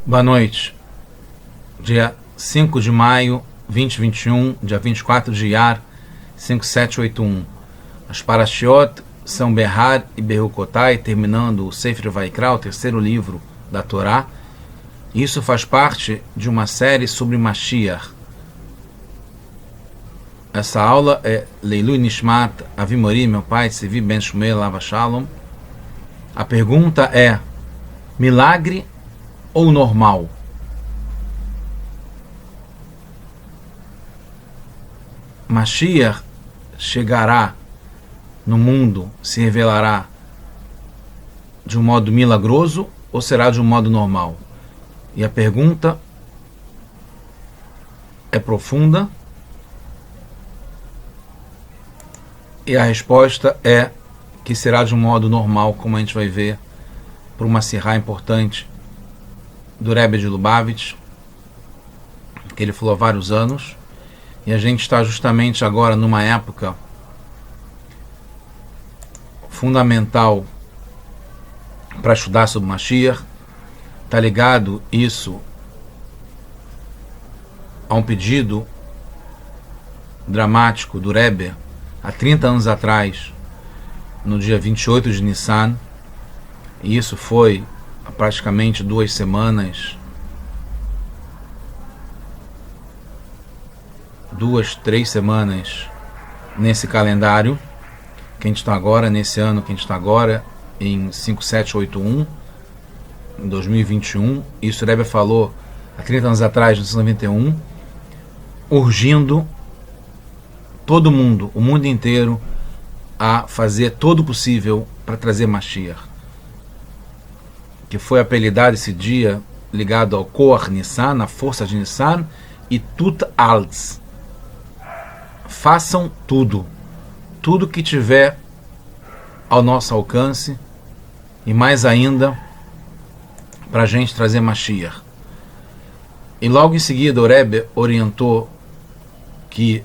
Boa noite. Dia 5 de maio, 2021, dia 24 de Iyar, 5781. As Parashiot são Behar e Berukotai, terminando o Sefer Vaikra, o terceiro livro da Torá. Isso faz parte de uma série sobre Mashiach. Essa aula é Leilui Nishmat Avimori, meu pai, Tzevi Ben Shmuel Lava Shalom. A pergunta é: milagre ou normal? Mashiach chegará no mundo, se revelará de um modo milagroso ou será de um modo normal? E a pergunta é profunda e a resposta é que será de um modo normal, como a gente vai ver por uma sirá importante do Rebbe de Lubavitch, que ele falou há vários anos. E a gente está justamente agora numa época fundamental para estudar sobre Mashiach. Está ligado isso a um pedido dramático do Rebbe há 30 anos atrás, no dia 28 de Nissan. E isso foi há praticamente 2 semanas, 3 semanas nesse calendário que a gente está agora, nesse ano que a gente está agora, em 5781, em 2021. Isso o Rebbe falou há 30 anos atrás, em 1991, urgindo todo mundo, o mundo inteiro, a fazer todo o possível para trazer Mashiach, que foi apelidado esse dia ligado ao Koach Nissan, a força de Nissan, e Tut Alts. Façam tudo que tiver ao nosso alcance, e mais ainda para a gente trazer Mashiach. E logo em seguida o Rebbe orientou que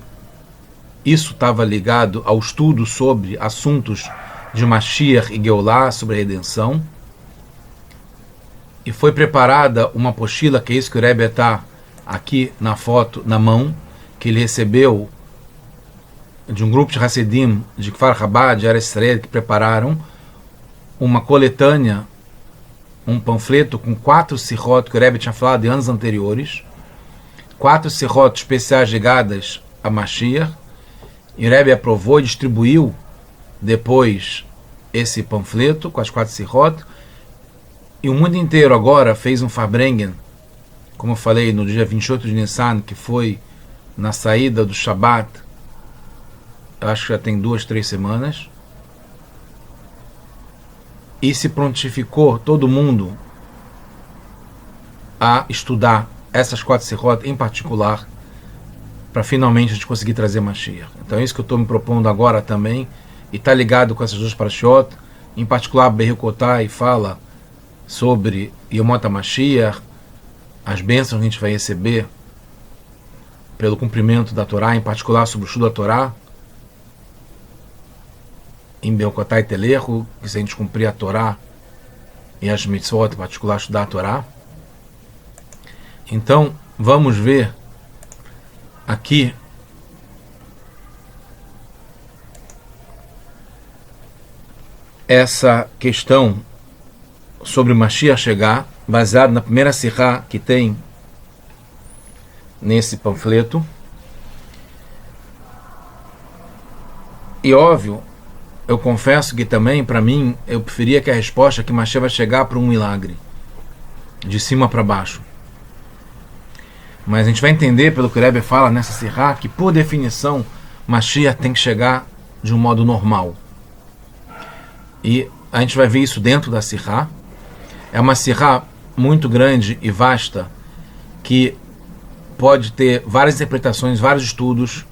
isso estava ligado ao estudo sobre assuntos de Mashiach e Geulah, sobre a redenção. E foi preparada uma apostila, que é isso que o Rebbe está aqui na foto, na mão, que ele recebeu de um grupo de Hassidim de Kfar Chabad, de Eretz Israel, que prepararam uma coletânea, um panfleto com 4 sirot que o Rebbe tinha falado em anos anteriores, 4 sirot especiais ligadas a Mashiach. E o Rebbe aprovou e distribuiu depois esse panfleto com as 4 sirot. E o mundo inteiro agora fez um Farbrengen, como eu falei, no dia 28 de Nissan, que foi na saída do Shabbat, eu acho que já tem 2, 3 semanas. E se prontificou todo mundo a estudar essas 4 sirot em particular, para finalmente a gente conseguir trazer Mashiach. Então é isso que eu estou me propondo agora também, e está ligado com essas 2 parashiot, em particular Berukotai fala sobre Yomot HaMashiach, as bênçãos que a gente vai receber pelo cumprimento da Torá, em particular sobre o estudo da Torá, em Berukotai Telechu, que se a gente cumprir a Torá e as mitzvot, em particular estudar a Torá. Então vamos ver aqui essa questão sobre Mashiach chegar, baseado na primeira sirá que tem nesse panfleto. E óbvio, eu confesso que também, para mim, eu preferia que a resposta que Mashiach vai chegar para um milagre, de cima para baixo. Mas a gente vai entender, pelo que o Rebbe fala nessa sirá, que por definição Mashiach tem que chegar de um modo normal. E a gente vai ver isso dentro da sirá. É uma sirá muito grande e vasta, que pode ter várias interpretações, vários estudos.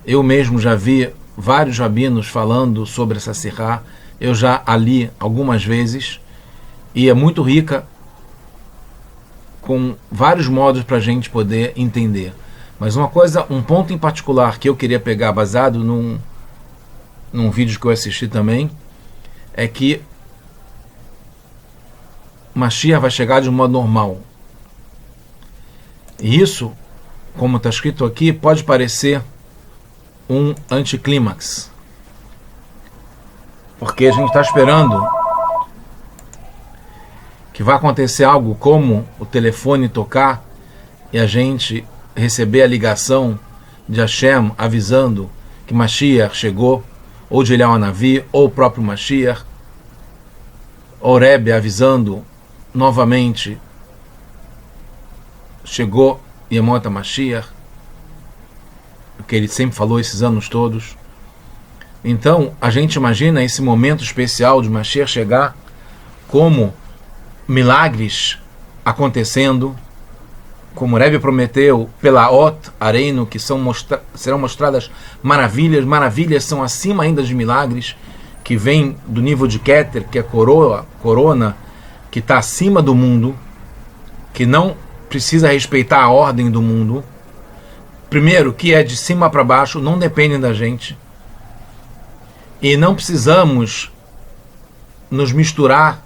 Eu mesmo já vi vários rabinos falando sobre essa sirá. Eu já a li algumas vezes, e é muito rica, com vários modos para a gente poder entender. Mas um ponto em particular que eu queria pegar, baseado num vídeo que eu assisti também, é que Mashiach vai chegar de um modo normal. E isso, como está escrito aqui, pode parecer um anticlímax, porque a gente está esperando que vai acontecer algo como o telefone tocar e a gente receber a ligação de Hashem avisando que Mashiach chegou, ou de Eliyahu Hanavi, ou o próprio Mashiach, ou Rebbe avisando novamente chegou Yemot HaMashiach, que ele sempre falou esses anos todos. Então a gente imagina esse momento especial de Mashiach chegar como milagres acontecendo, como o Rebbe prometeu pela Ot Areino, que serão mostradas maravilhas. Maravilhas são acima ainda de milagres, que vem do nível de Keter, que é corona, que está acima do mundo, que não precisa respeitar a ordem do mundo. Primeiro, que é de cima para baixo, não depende da gente. E não precisamos nos misturar.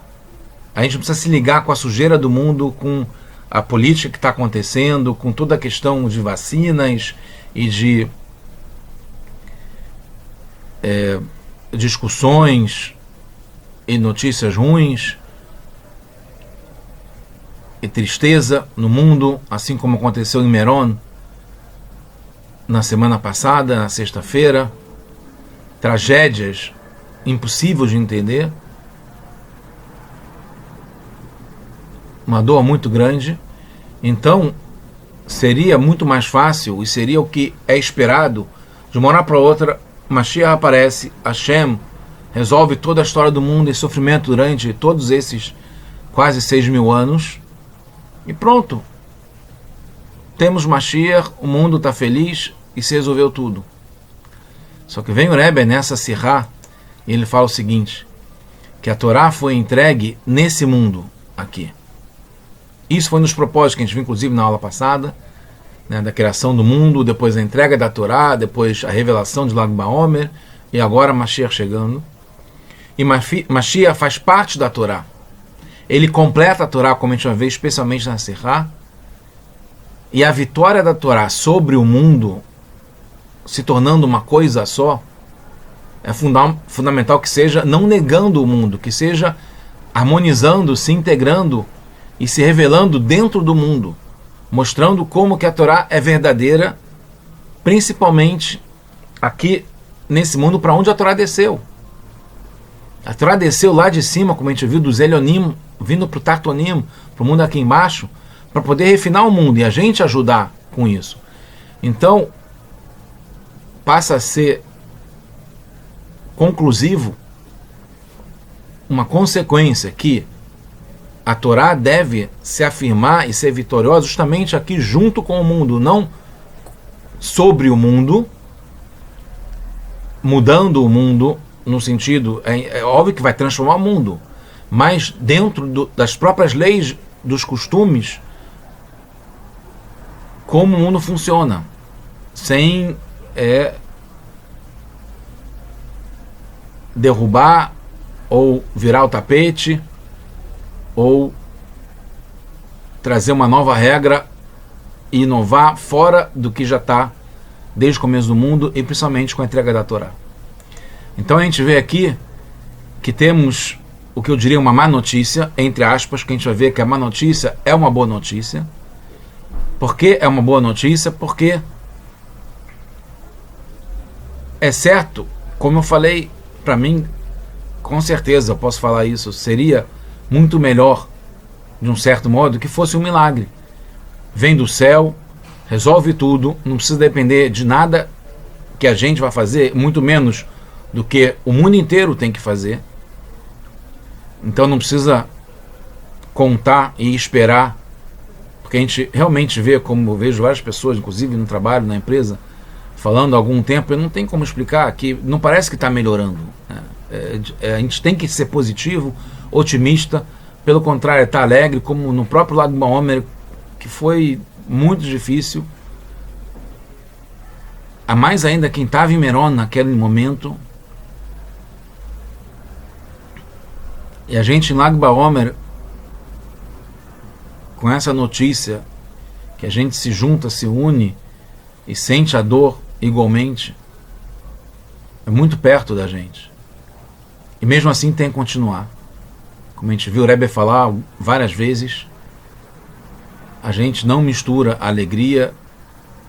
A gente não precisa se ligar com a sujeira do mundo, com a política que está acontecendo, com toda a questão de vacinas e de discussões e notícias ruins e tristeza no mundo, assim como aconteceu em Meron na semana passada, na sexta-feira. Tragédias impossíveis de entender, uma dor muito grande. Então seria muito mais fácil, e seria o que é esperado, de uma hora para outra Mashiach aparece, Hashem resolve toda a história do mundo e sofrimento durante todos esses quase 6.000 anos, e pronto, temos Mashiach, o mundo está feliz e se resolveu tudo. Só que vem o Rebbe nessa Sirá e ele fala o seguinte, que a Torá foi entregue nesse mundo aqui. Isso foi um dos propósitos que a gente viu inclusive na aula passada, né, da criação do mundo, depois a entrega da Torá, depois a revelação de Lag Baomer, e agora Mashiach chegando. E Mashiach faz parte da Torá. Ele completa a Torá, como a gente vai ver, especialmente na Sirá. E a vitória da Torá sobre o mundo, se tornando uma coisa só, é fundamental que seja não negando o mundo, que seja harmonizando, se integrando e se revelando dentro do mundo, mostrando como que a Torá é verdadeira, principalmente aqui nesse mundo para onde a Torá desceu. A Torá desceu lá de cima, como a gente viu, dos Elionim, vindo para o Tartonim, para o mundo aqui embaixo, para poder refinar o mundo e a gente ajudar com isso. Então, passa a ser conclusivo, uma consequência que a Torá deve se afirmar e ser vitoriosa justamente aqui junto com o mundo, não sobre o mundo, mudando o mundo, no sentido, é óbvio que vai transformar o mundo, mas dentro das próprias leis, dos costumes, como o mundo funciona, sem derrubar ou virar o tapete ou trazer uma nova regra e inovar fora do que já está desde o começo do mundo, e principalmente com a entrega da Torá. Então a gente vê aqui que temos o que eu diria uma má notícia, entre aspas, que a gente vai ver que a má notícia é uma boa notícia. Por que é uma boa notícia? Porque é certo, como eu falei, para mim, com certeza eu posso falar isso, seria muito melhor, de um certo modo, que fosse um milagre. Vem do céu, resolve tudo, não precisa depender de nada que a gente vai fazer, muito menos do que o mundo inteiro tem que fazer. Então não precisa contar e esperar, porque a gente realmente vê, como eu vejo várias pessoas, inclusive no trabalho, na empresa, falando há algum tempo, eu não tenho como explicar, que não parece que está melhorando. A gente tem que ser positivo, otimista, pelo contrário, estar alegre, como no próprio Lag Baomer, que foi muito difícil. A mais ainda quem estava em Meron naquele momento. E a gente em Lag Baomer, com essa notícia que a gente se junta, se une e sente a dor igualmente, é muito perto da gente. E mesmo assim tem que continuar. Como a gente viu o Rebbe falar várias vezes, a gente não mistura a alegria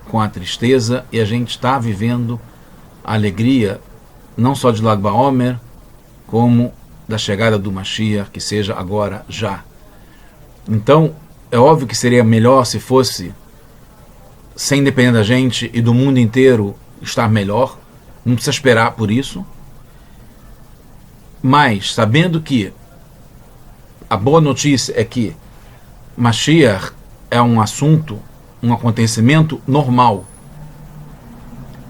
com a tristeza, e a gente está vivendo a alegria não só de Lag BaOmer, como da chegada do Mashiach, que seja agora, já. Então, é óbvio que seria melhor se fosse sem depender da gente e do mundo inteiro estar melhor. Não precisa esperar por isso. Mas, sabendo que a boa notícia é que Mashiach é um assunto, um acontecimento normal.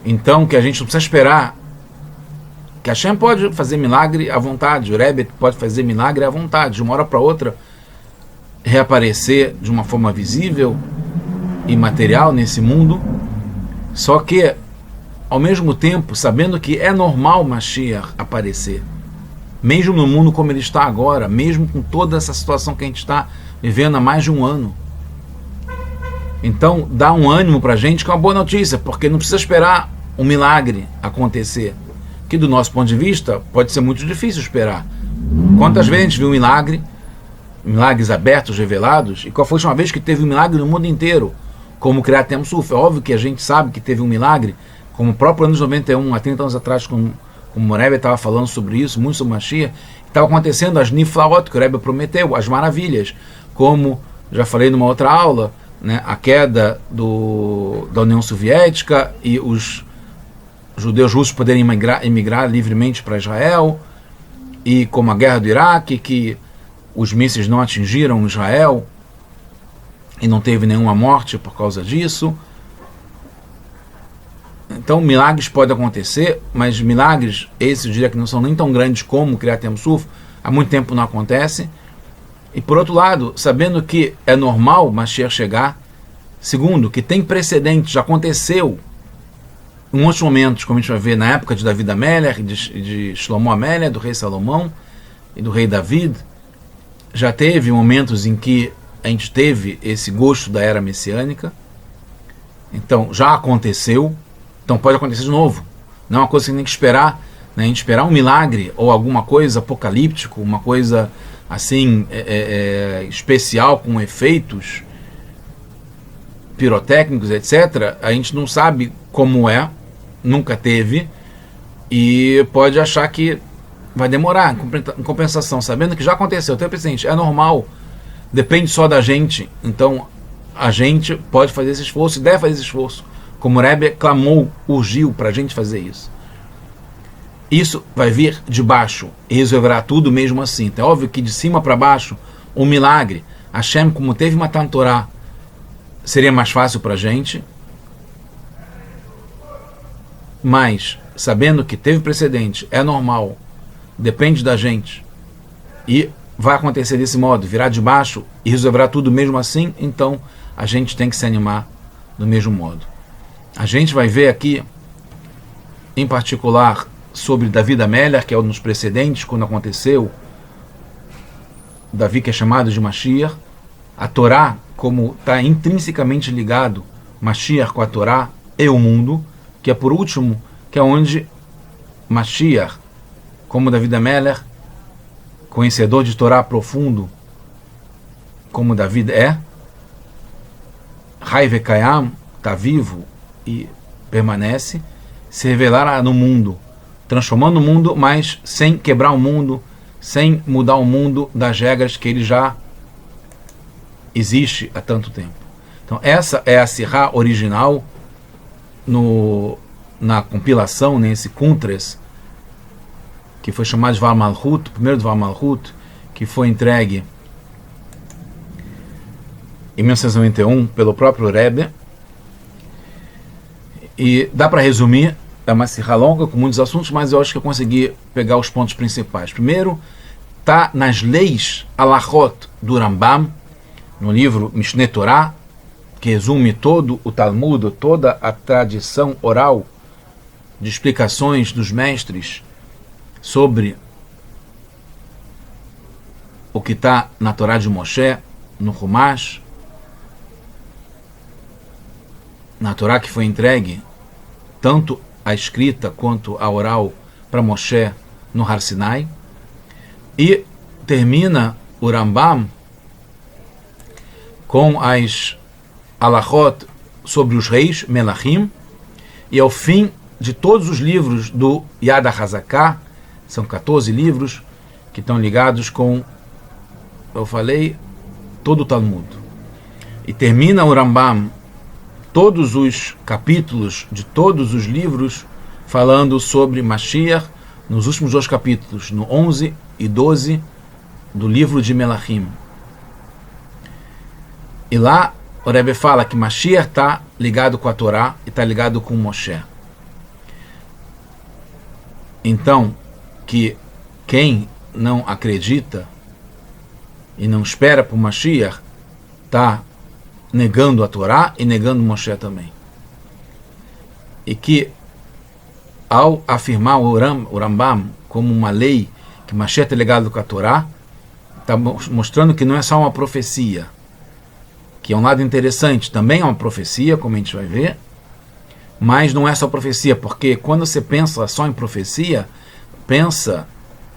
Então, que a gente não precisa esperar, que a Hashem pode fazer milagre à vontade, o Rebbe pode fazer milagre à vontade, de uma hora para outra reaparecer de uma forma visível e material nesse mundo. Só que, ao mesmo tempo, sabendo que é normal Mashiach aparecer, mesmo no mundo como ele está agora, mesmo com toda essa situação que a gente está vivendo há mais de um ano. Então, dá um ânimo para a gente, que é uma boa notícia, porque não precisa esperar um milagre acontecer, que do nosso ponto de vista pode ser muito difícil esperar. Quantas vezes a gente viu milagres abertos, revelados, e qual foi a última vez que teve um milagre no mundo inteiro, como Kriyat Yam Suf? É óbvio que a gente sabe que teve um milagre, como o próprio ano de 91, há 30 anos atrás, como o Rebbe estava falando sobre isso, muito sobre Mashiach, estava acontecendo as Niflaot, que o Rebbe prometeu, as maravilhas, como já falei numa outra aula, né, a queda da União Soviética e os judeus russos poderem emigrar livremente para Israel, e como a guerra do Iraque, que os mísseis não atingiram Israel e não teve nenhuma morte por causa disso. Então milagres podem acontecer, mas milagres esses, eu diria que não são nem tão grandes como o Kriyat Yam Suf, há muito tempo não acontece. E por outro lado, sabendo que é normal Mashiach chegar, segundo, que tem precedente, já aconteceu em outros momentos, como a gente vai ver na época de David Amelech, de Shlomo Amelech, do rei Salomão e do rei David, já teve momentos em que a gente teve esse gosto da era messiânica. Então já aconteceu, então pode acontecer de novo. Não é uma coisa que a gente tem que esperar, né? A gente esperar um milagre ou alguma coisa apocalíptico, uma coisa assim especial, com efeitos pirotécnicos, etc. A gente não sabe como é, nunca teve, e pode achar que vai demorar. Em compensação, sabendo que já aconteceu, tem o presente, é normal, depende só da gente. Então a gente pode fazer esse esforço e deve fazer esse esforço, como o Rebbe clamou, urgiu para a gente fazer isso. Isso vai vir de baixo e resolverá tudo mesmo assim. Então, é óbvio que de cima para baixo, um milagre, Hashem, como teve Matan Torah, seria mais fácil para a gente, mas sabendo que teve precedente, é normal, depende da gente, e vai acontecer desse modo, virá de baixo e resolverá tudo mesmo assim, então a gente tem que se animar do mesmo modo. A gente vai ver aqui, em particular, sobre David Amelech, que é um dos precedentes, quando aconteceu, Davi, que é chamado de Mashiach, a Torá, como está intrinsecamente ligado, Mashiach com a Torá e o mundo, que é por último, que é onde Mashiach, como David Amelech, conhecedor de Torá profundo, como David é, Hai Vekayam, está vivo e permanece, se revelará no mundo, transformando o mundo, mas sem quebrar o mundo, sem mudar o mundo das regras que ele já existe há tanto tempo. Então essa é a Sirá original na compilação, nesse Kuntres, que foi chamado de Dvar Malchut, o primeiro Dvar Malchut, que foi entregue em 1991 pelo próprio Rebbe. E dá para resumir, é uma sirra longa com muitos assuntos, mas eu acho que eu consegui pegar os pontos principais. Primeiro, está nas leis Alachot do Rambam, no livro Mishneh Torah, que resume todo o Talmud, toda a tradição oral de explicações dos mestres sobre o que está na Torá de Moshe, no Humash, na Torá que foi entregue, tanto a escrita quanto a oral, para Moshe no Har Sinai. E termina o Rambam com as alachot sobre os reis, Melachim, e ao fim de todos os livros do Yad HaZaká, são 14 livros que estão ligados com, eu falei, todo o Talmud. E termina o Rambam todos os capítulos de todos os livros falando sobre Mashiach nos últimos 2 capítulos, no 11 e 12 do livro de Melachim. E lá o Rebbe fala que Mashiach está ligado com a Torá e está ligado com Moshe. Então, que quem não acredita e não espera por Mashiach está negando a Torá e negando Moshe também. E que ao afirmar o Rambam como uma lei que Mashiach está ligado com a Torá, está mostrando que não é só uma profecia, que é um lado interessante, também é uma profecia, como a gente vai ver, mas não é só profecia, porque quando você pensa só em profecia, pensa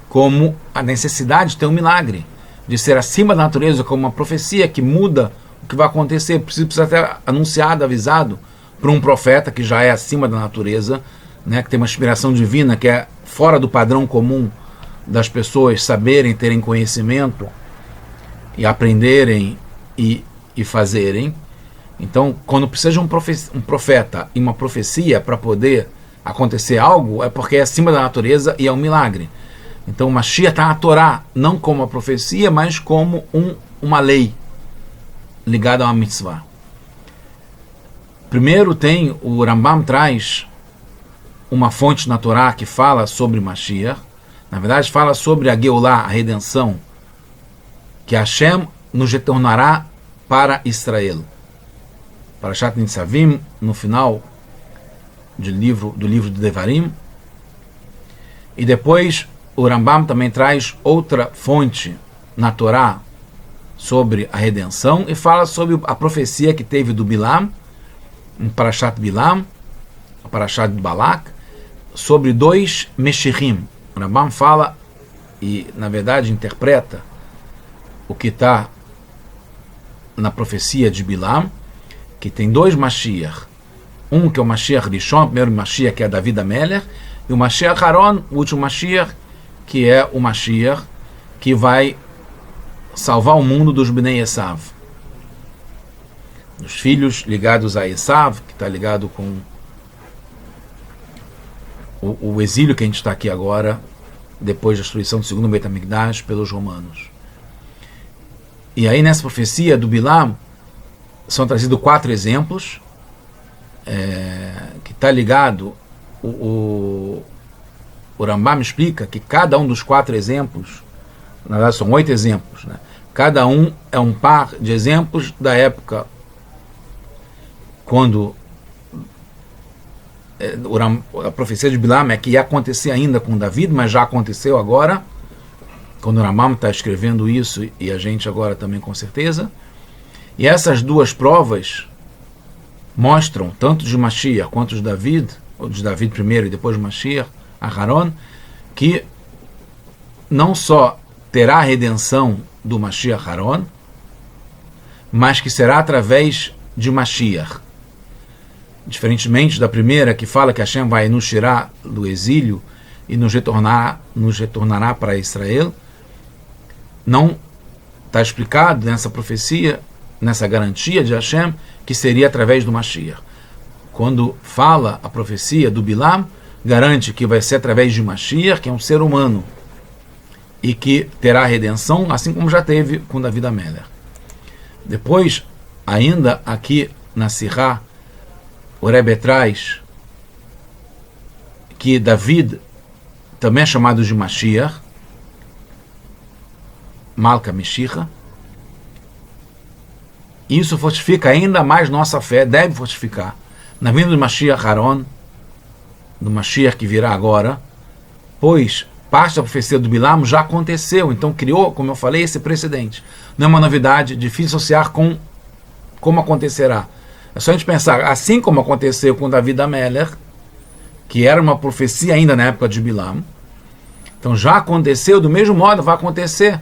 como a necessidade de ter um milagre, de ser acima da natureza, como uma profecia que muda o que vai acontecer, precisa ter anunciado, avisado para um profeta que já é acima da natureza, né, que tem uma inspiração divina, que é fora do padrão comum das pessoas saberem, terem conhecimento e aprenderem e fazerem. Então, quando precisa de um profeta e uma profecia para poder acontecer algo, é porque é acima da natureza e é um milagre. Então, o Mashiach está na Torá, não como uma profecia, mas como uma lei ligada a uma mitzvah. Primeiro tem, o Rambam traz uma fonte na Torá que fala sobre Mashiach. Na verdade, fala sobre a Geulah, a redenção, que Hashem nos retornará para Israel. Parashat Nitzavim, no final do livro de Devarim. E depois o Rambam também traz outra fonte na Torá sobre a redenção e fala sobre a profecia que teve do Bilam, em Parashat Bilam, a Parashat Balak, sobre 2 Meshichim. O Rambam fala e, na verdade, interpreta o que está na profecia de Bilam, que tem 2 Mashiach. Um que é o Mashiach Rishon, o primeiro Mashiach, que é David Amelech, e o Mashiach Haron, o último Mashiach, que é o Mashiach que vai salvar o mundo dos Bnei Esav, dos filhos ligados a Esav, que está ligado com o exílio que a gente está aqui agora, depois da destruição do segundo Beit HaMikdash pelos romanos. E aí nessa profecia do Bilam são trazidos 4 exemplos, que está ligado, o Rambam explica que cada um dos 4 exemplos, na verdade são 8 exemplos, né? Cada um é um par de exemplos da época quando a profecia de Bilam é que ia acontecer ainda com David, mas já aconteceu agora, quando o Rambam está escrevendo isso, e a gente agora também com certeza. E essas 2 provas mostram, tanto de Mashiach quanto de David, ou de David primeiro e depois de Mashiach, Aharon, que não só terá a redenção do Mashiach Aharon, mas que será através de Mashiach. Diferentemente da primeira, que fala que Hashem vai nos tirar do exílio e nos retornará para Israel, não está explicado nessa profecia, nessa garantia de Hashem, que seria através do Mashiach. Quando fala a profecia do Bilam, garante que vai ser através de Mashiach, que é um ser humano, e que terá redenção, assim como já teve com David Amelech. Depois, ainda aqui na Sirá, o Rebbe traz que David também é chamado de Mashiach, Malka Meshicha. Isso fortifica ainda mais nossa fé, deve fortificar, na vinda do Mashiach Haron, do Mashiach que virá agora, pois parte da profecia do Bilam já aconteceu, então criou, como eu falei, esse precedente. Não é uma novidade, difícil associar com como acontecerá, É só a gente pensar, assim como aconteceu com David Ameller, que era uma profecia ainda na época de Bilam, então já aconteceu, do mesmo modo vai acontecer.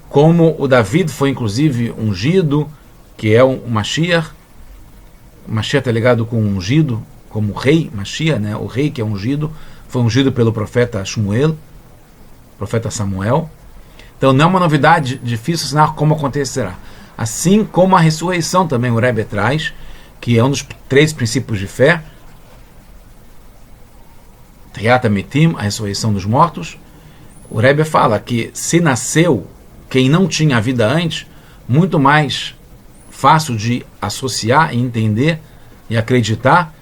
Como o David foi inclusive ungido, que é um Mashiach. O Mashiach está ligado com o ungido, como o rei Mashiach, né? O rei que é ungido, foi ungido pelo profeta Shmuel, profeta Samuel. Então não é uma novidade difícil ensinar como acontecerá. Assim como a ressurreição também o Rebbe traz, que é um dos 3 princípios de fé, Tiyat HaMetim, a ressurreição dos mortos. O Rebbe fala que se nasceu quem não tinha vida antes, muito mais fácil de associar e entender e acreditar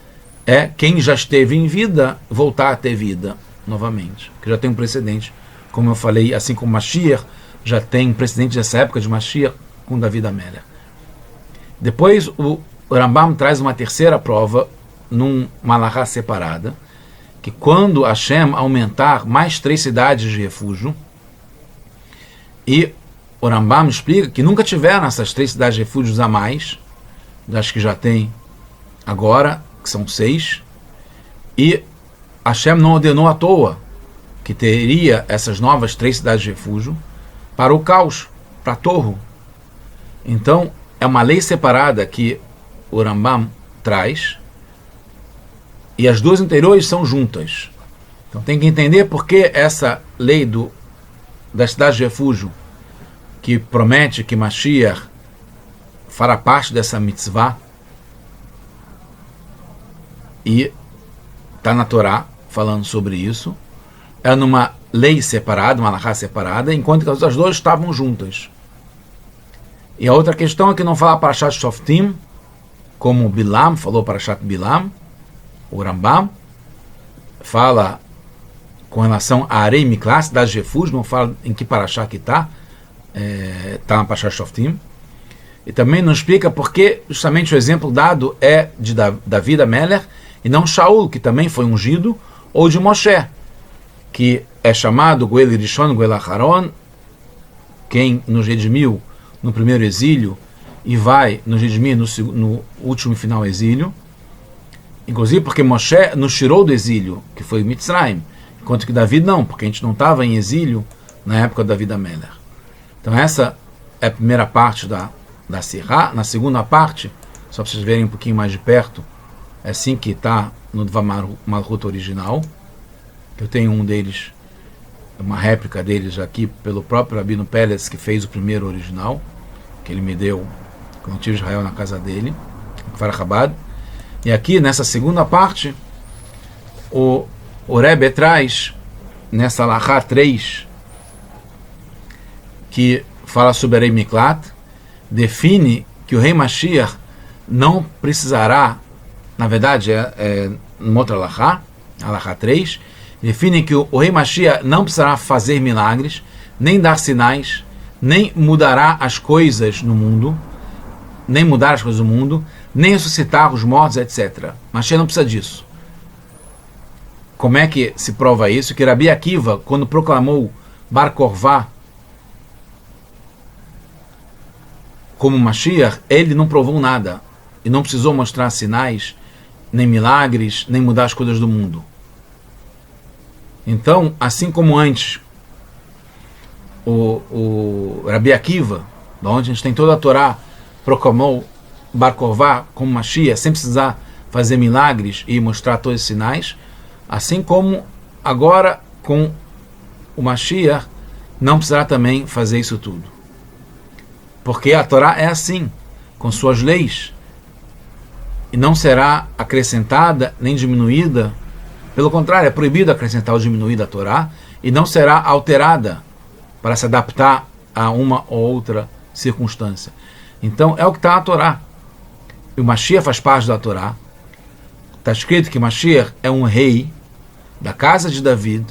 é quem já esteve em vida voltar a ter vida novamente, que já tem um precedente, como eu falei, assim como Mashiach já tem um precedente dessa época de Mashiach com David Ameller. Depois o Rambam traz uma terceira prova numa halachá separada, que quando Hashem aumentar mais 3 cidades de refúgio, e o Rambam explica que nunca tiveram essas 3 cidades de refúgios a mais, das que já tem agora, que são 6, e Hashem não ordenou à toa que teria essas novas 3 cidades de refúgio para o caos, para Torro. Então, é uma lei separada que o Rambam traz, e as 2 anteriores são juntas. Então tem que entender por que essa lei das cidades de refúgio, que promete que Mashiach fará parte dessa mitzvah, e está na Torá falando sobre isso, é numa lei separada, uma halachá separada, enquanto que as outras 2 estavam juntas. E a outra questão é que não fala Parashat Shoftim, como Bilam falou Parashat Bilam. O Rambam fala com relação a Arei Miklah, cidade de refúgio, não fala em que Parashá que está na Parashat Shoftim. E também não explica porque justamente o exemplo dado é de David Ameller e não Shaul, que também foi ungido, ou de Moshe, que é chamado Goel Rishon, Goel Acharon, quem nos redimiu no primeiro exílio e vai nos redimir no último e final exílio, inclusive porque Moshe nos tirou do exílio, que foi Mitzrayim, enquanto que David não, porque a gente não estava em exílio na época da David Ameller. Então essa é a primeira parte da Sirá. Na segunda parte, só para vocês verem um pouquinho mais de perto, é assim que está no Dvar Malchut original. Eu tenho um deles, uma réplica deles aqui pelo próprio Rabino Peretz, que fez o primeiro original, que ele me deu quando eu tive Israel na casa dele, em Kfar Chabad. E aqui, nessa segunda parte, o Rebbe traz, nessa halachá 3, que fala sobre Arei Miklat, define que o rei Mashiach não precisará, na verdade, numa outra halachá 3, define que o rei Mashiach não precisará fazer milagres, nem dar sinais, nem mudará as coisas no mundo, nem mudar as coisas do mundo, nem ressuscitar os mortos, etc. Mashiach não precisa disso. Como é que se prova isso? Que Rabi Akiva, quando proclamou Bar Korvá como Mashiach, ele não provou nada e não precisou mostrar sinais, nem milagres, nem mudar as coisas do mundo. Então, assim como antes o Rabi Akiva, da onde a gente tem toda a Torá, proclamou Bar Korvá como Mashiach, sem precisar fazer milagres e mostrar todos os sinais, assim como agora com o Mashiach não precisará também fazer isso tudo. Porque a Torá é assim, com suas leis, e não será acrescentada nem diminuída. Pelo contrário, é proibido acrescentar ou diminuir a Torá, e não será alterada para se adaptar a uma ou outra circunstância. Então é o que está na Torá. E o Mashiach faz parte da Torá. Está escrito que Mashiach é um rei da casa de David,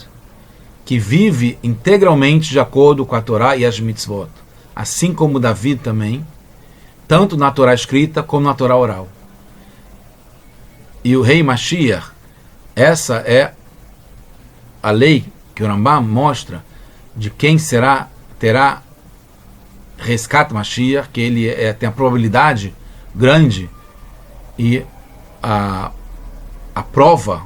que vive integralmente de acordo com a Torá e as mitzvot, assim como David também, tanto na Torá escrita como na Torá oral. E o rei Mashiach, essa é a lei que o Rambam mostra de quem terá resgate Mashiach, que ele tem a probabilidade grande E a prova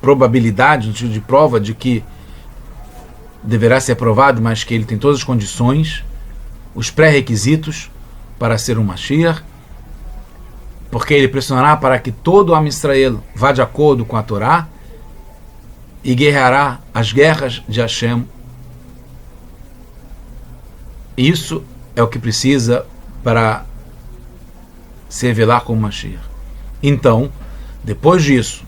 probabilidade, no sentido de prova de que deverá ser aprovado, mas que ele tem todas as condições, os pré-requisitos para ser um Mashiach, porque ele pressionará para que todo o Am Israel vá de acordo com a Torá e guerreará as guerras de Hashem. Isso é o que precisa para se revelar como Mashiach. Então, depois disso,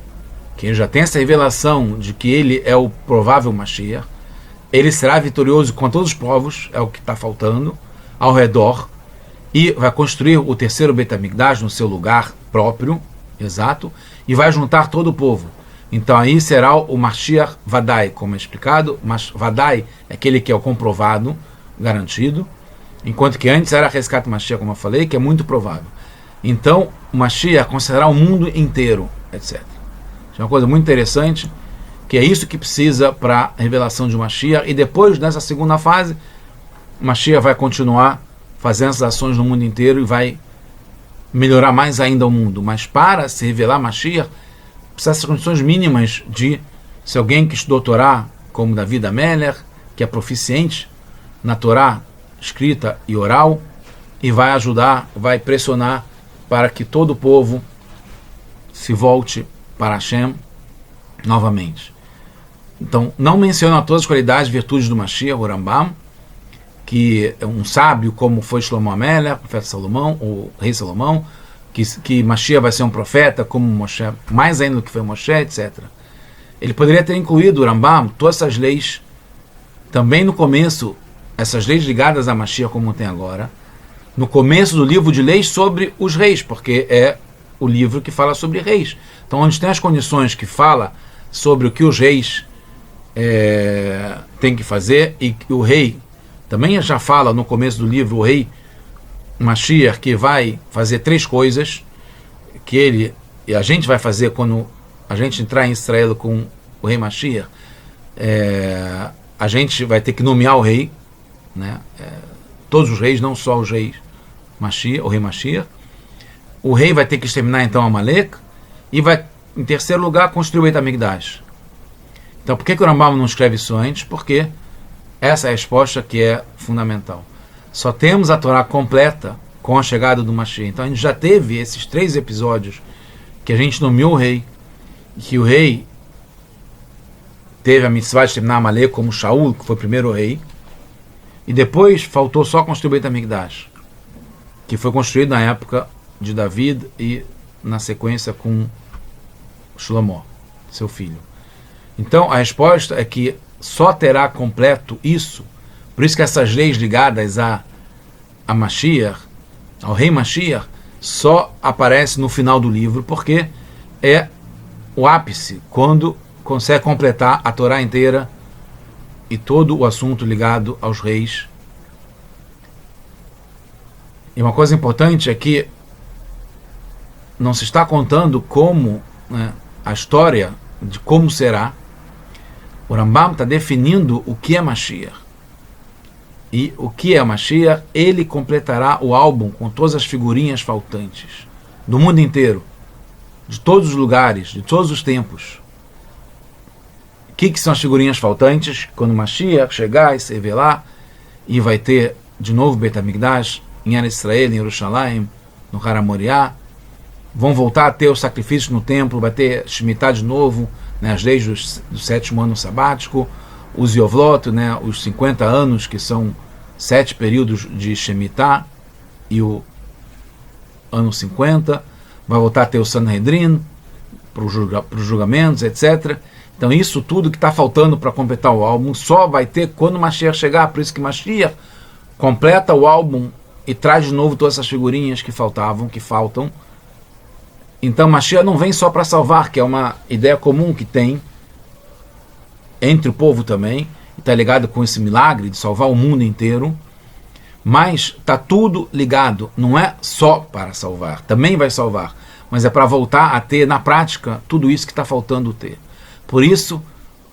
que já tem essa revelação de que ele é o provável Mashiach, ele será vitorioso com todos os povos, é o que está faltando, ao redor, e vai construir o terceiro Beit HaMikdash no seu lugar próprio, exato, e vai juntar todo o povo. Então aí será o Mashiach Vadai, como é explicado, mas Vadai é aquele que é o comprovado, garantido, enquanto que antes era Rescat Mashiach, como eu falei, que é muito provável. Então o Mashiach considerará o mundo inteiro, etc. É uma coisa muito interessante, que é isso que precisa para a revelação de Mashiach, e depois, nessa segunda fase, Mashiach vai continuar fazendo essas ações no mundo inteiro e vai melhorar mais ainda o mundo. Mas para se revelar Mashiach, precisa dessas condições mínimas de se alguém que estudou Torá, como David Ameller, que é proficiente na Torá escrita e oral, e vai ajudar, vai pressionar para que todo o povo se volte para Hashem novamente. Então, não menciona todas as qualidades e virtudes do Mashiach, o Rambam, que é um sábio como foi Shlomo Amelech, o profeta Salomão, o rei Salomão, que Mashiach vai ser um profeta como Moshe, mais ainda do que foi Moshe, etc. Ele poderia ter incluído o Rambam, todas essas leis, também no começo, essas leis ligadas a Mashiach como tem agora, no começo do livro de leis sobre os reis, porque é o livro que fala sobre reis. Então, onde tem as condições que fala sobre o que os reis têm que fazer, e o rei também já fala no começo do livro, o rei Mashiach, que vai fazer 3 coisas que ele e a gente vai fazer quando a gente entrar em Israel com o rei Mashiach. A gente vai ter que nomear o rei, né? Todos os reis, não só os reis Mashiach, o rei Mashiach. O rei vai ter que exterminar então Amalek e vai, em terceiro lugar, construir o Beit HaMikdash. Então, por que o Rambam não escreve isso antes? Porque essa é a resposta que é fundamental. Só temos a Torá completa com a chegada do Mashiach. Então, a gente já teve esses 3 episódios que a gente nomeou o rei, que o rei teve a mitzvah de terminar Amalek como Shaul, que foi o primeiro rei, e depois faltou só construir o Beit HaMikdash, que foi construído na época de David e na sequência com Shlomo, seu filho. Então a resposta é que só terá completo isso, por isso que essas leis ligadas a Mashiach, ao rei Mashiach, só aparecem no final do livro, porque é o ápice, quando consegue completar a Torá inteira e todo o assunto ligado aos reis. E uma coisa importante é que não se está contando como, né, a história de como será. O Rambam está definindo o que é Mashiach. E o que é Mashiach? Ele completará o álbum com todas as figurinhas faltantes do mundo inteiro, de todos os lugares, de todos os tempos. O que são as figurinhas faltantes? Quando Mashiach chegar e se revelar, e vai ter de novo Beit HaMikdash em Eretz Israel, em Jerusalém, no Har HaMoriah, vão voltar a ter os sacrifícios no templo, vai ter Shemitah de novo, né, as leis do 7º ano sabático, os Yovlot, né, os 50 anos, que são 7 períodos de Shemitah, e o ano 50, vai voltar a ter o Sanhedrin, para os julgamentos, etc. Então isso tudo que está faltando para completar o álbum, só vai ter quando Mashiach chegar. Por isso que Mashiach completa o álbum e traz de novo todas essas figurinhas que faltam. Então Mashiach não vem só para salvar, que é uma ideia comum que tem entre o povo também, está ligado com esse milagre de salvar o mundo inteiro, mas está tudo ligado, não é só para salvar, também vai salvar, mas é para voltar a ter na prática tudo isso que está faltando ter. Por isso,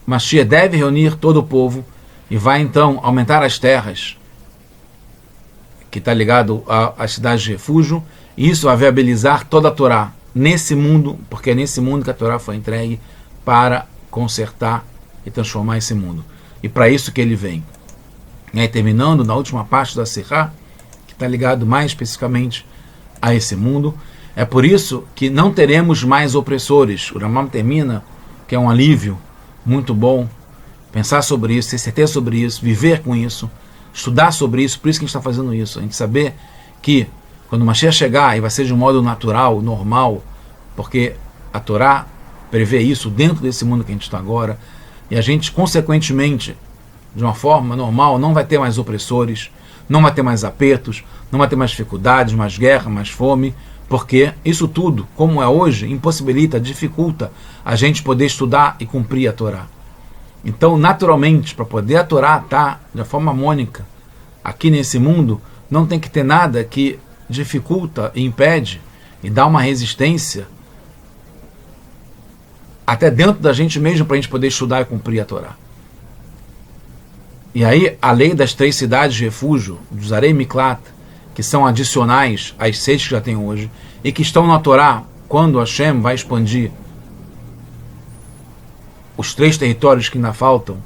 Mashiach deve reunir todo o povo e vai então aumentar as terras que está ligado às cidades de refúgio, e isso vai viabilizar toda a Torá nesse mundo, porque é nesse mundo que a Torá foi entregue para consertar e transformar esse mundo. E para isso que ele vem. E aí, terminando na última parte da Sirá, que está ligado mais especificamente a esse mundo, é por isso que não teremos mais opressores. O Rambam termina, que é um alívio muito bom, pensar sobre isso, ter certeza sobre isso, viver com isso, estudar sobre isso. Por isso que a gente está fazendo isso, a gente saber que quando o Mashiach chegar, e vai ser de um modo natural, normal, porque a Torá prevê isso dentro desse mundo que a gente está agora, e a gente, consequentemente, de uma forma normal, não vai ter mais opressores, não vai ter mais apertos, não vai ter mais dificuldades, mais guerra, mais fome, porque isso tudo, como é hoje, impossibilita, dificulta a gente poder estudar e cumprir a Torá. Então, naturalmente, para poder a Torá estar de forma harmônica aqui nesse mundo, não tem que ter nada que dificulta e impede e dá uma resistência até dentro da gente mesmo para a gente poder estudar e cumprir a Torá. E aí, a lei das 3 cidades de refúgio, dos Arei Miklat, que são adicionais às 6 que já tem hoje, e que estão na Torá, quando Hashem vai expandir os 3 territórios que ainda faltam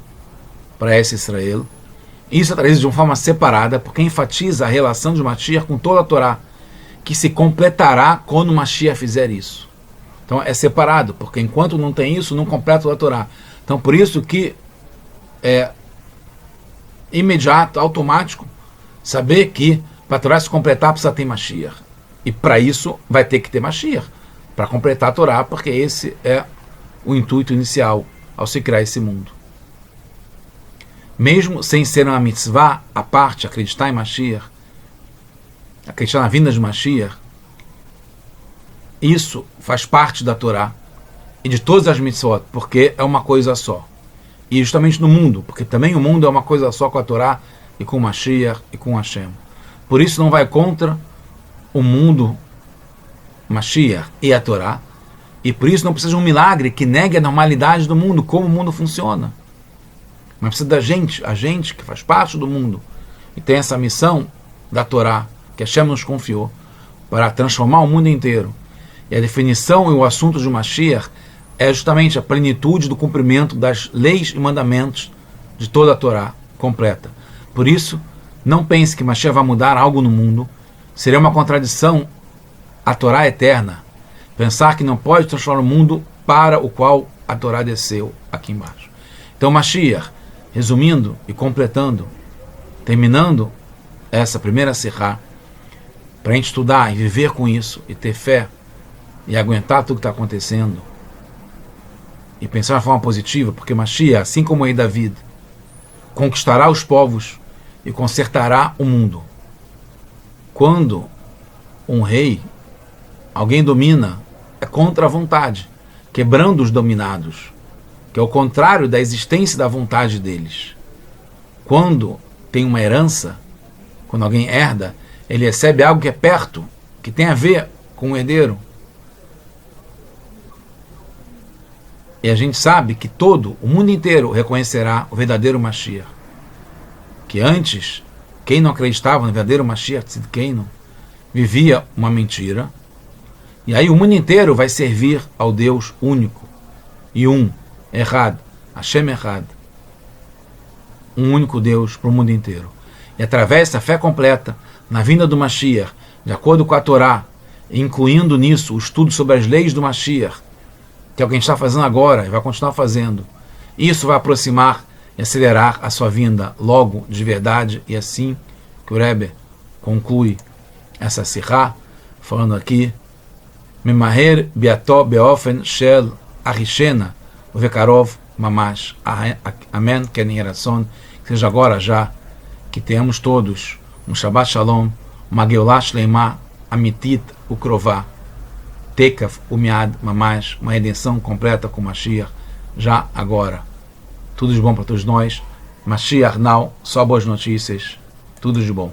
para esse Israel. Isso é trazido de uma forma separada, porque enfatiza a relação de Mashiach com toda a Torá, que se completará quando Mashiach fizer isso. Então é separado, porque enquanto não tem isso, não completa toda a Torá. Então por isso que é imediato, automático, saber que para a Torá se completar precisa ter Mashiach. E para isso vai ter que ter Mashiach, para completar a Torá, porque esse é o intuito inicial ao se criar esse mundo. Mesmo sem ser uma mitzvah à parte, acreditar em Mashiach, acreditar na vinda de Mashiach, isso faz parte da Torá e de todas as mitzvot, porque é uma coisa só. E justamente no mundo, porque também o mundo é uma coisa só com a Torá e com Mashiach e com Hashem. Por isso não vai contra o mundo, Mashiach e a Torá, e por isso não precisa de um milagre que negue a normalidade do mundo, como o mundo funciona. Mas precisa da gente, a gente que faz parte do mundo e tem essa missão da Torá, que Hashem nos confiou, para transformar o mundo inteiro. E a definição e o assunto de Mashiach é justamente a plenitude do cumprimento das leis e mandamentos de toda a Torá completa. Por isso, não pense que Mashiach vai mudar algo no mundo. Seria uma contradição à Torá eterna pensar que não pode transformar o mundo para o qual a Torá desceu aqui embaixo. Então Mashiach, resumindo e completando, terminando essa primeira Sirá, para a gente estudar e viver com isso, e ter fé, e aguentar tudo que está acontecendo, e pensar de forma positiva, porque Mashiach, assim como o rei David, conquistará os povos e consertará o mundo. Quando um rei, alguém domina, é contra a vontade, quebrando os dominados, que é o contrário da existência da vontade deles. Quando tem uma herança, quando alguém herda, ele recebe algo que é perto, que tem a ver com o herdeiro. E a gente sabe que todo, o mundo inteiro reconhecerá o verdadeiro Mashiach. Que antes, quem não acreditava no verdadeiro Mashiach, Tzidkeinu, vivia uma mentira. E aí o mundo inteiro vai servir ao Deus único e Errad, Hashem Errad, um único Deus para o mundo inteiro. E através dessa fé completa, na vinda do Mashiach, de acordo com a Torá, incluindo nisso o estudo sobre as leis do Mashiach, que é o que a gente está fazendo agora e vai continuar fazendo, isso vai aproximar e acelerar a sua vinda logo de verdade. E assim que o Rebbe conclui essa Sirá, falando aqui, Memaher biato beofen shel arishena uvekarov mamash. Amém. Ken Yerason, que seja agora já, que tenhamos todos um Shabbat Shalom, uma Geulah Shleimah, Amitit Ukrová, Tekaf Umiad Mamash, uma redenção completa com Mashiach, já agora. Tudo de bom para todos nós. Mashiach now, só boas notícias, tudo de bom.